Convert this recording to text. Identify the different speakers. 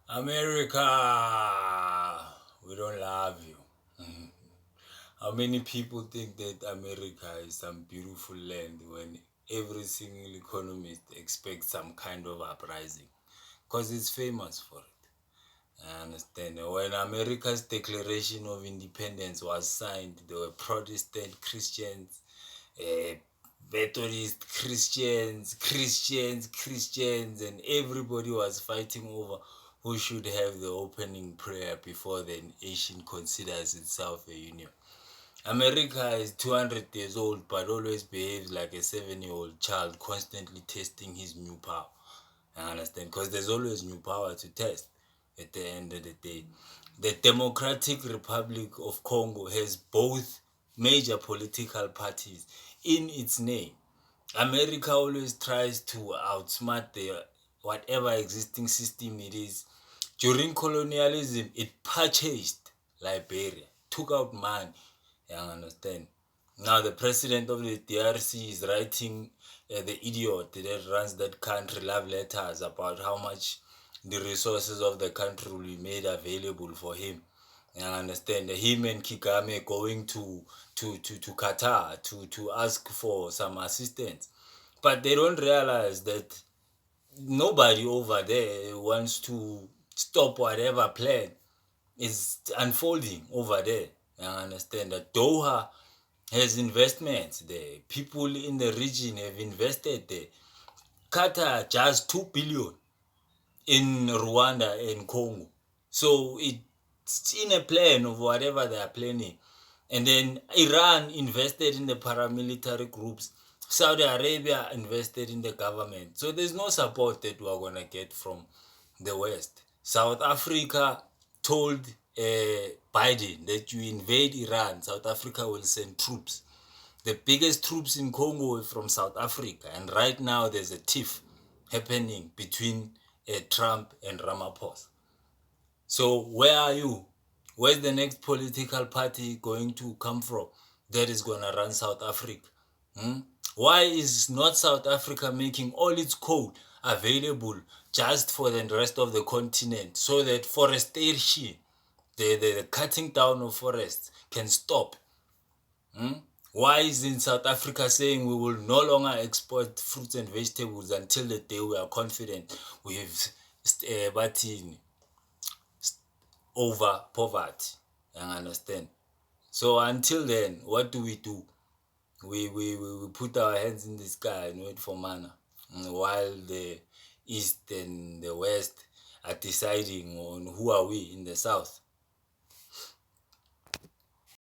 Speaker 1: America, we don't love you. How many people think that America is some beautiful land when every single economist expects some kind of uprising? Because it's famous for it. I understand. When America's Declaration of Independence was signed, there were Protestant Christians, uh, Methodist Christians, and everybody was fighting over who should have the opening prayer before the nation considers itself a union. America is 200 years old but always behaves like a 7-year-old child, constantly testing his new power. I understand, because there's always new power to test at the end of the day. The Democratic Republic of Congo has both major political parties in its name. America always tries to outsmart the whatever existing system it is. During colonialism, it purchased Liberia, took out money. You understand? Now the president of the DRC is writing the idiot that runs that country love letters about how much the resources of the country will be made available for him. You understand? Him and Kagame going to Qatar to ask for some assistance. But they don't realize that nobody over there wants to stop whatever plan is unfolding over there. You understand that Doha has investments there. People in the region have invested there. Qatar just 2 billion in Rwanda and Congo. So it's in a plan of whatever they are planning. And then Iran invested in the paramilitary groups. Saudi Arabia invested in the government. So there's no support that we're going to get from the West. South Africa told Biden that you invade Iran, South Africa will send troops. The biggest troops in Congo are from South Africa. And right now there's a tiff happening between Trump and Ramaphosa. So where are you? Where's the next political party going to come from that is going to run South Africa? Why is not South Africa making all its coal available just for the rest of the continent so that forestation, the cutting down of forests can stop? Why is in South Africa saying we will no longer export fruits and vegetables until the day we are confident we have over poverty? You understand? So until then, what do? We put our hands in the sky and wait for manna, while the East and the West are deciding on who are we in the South.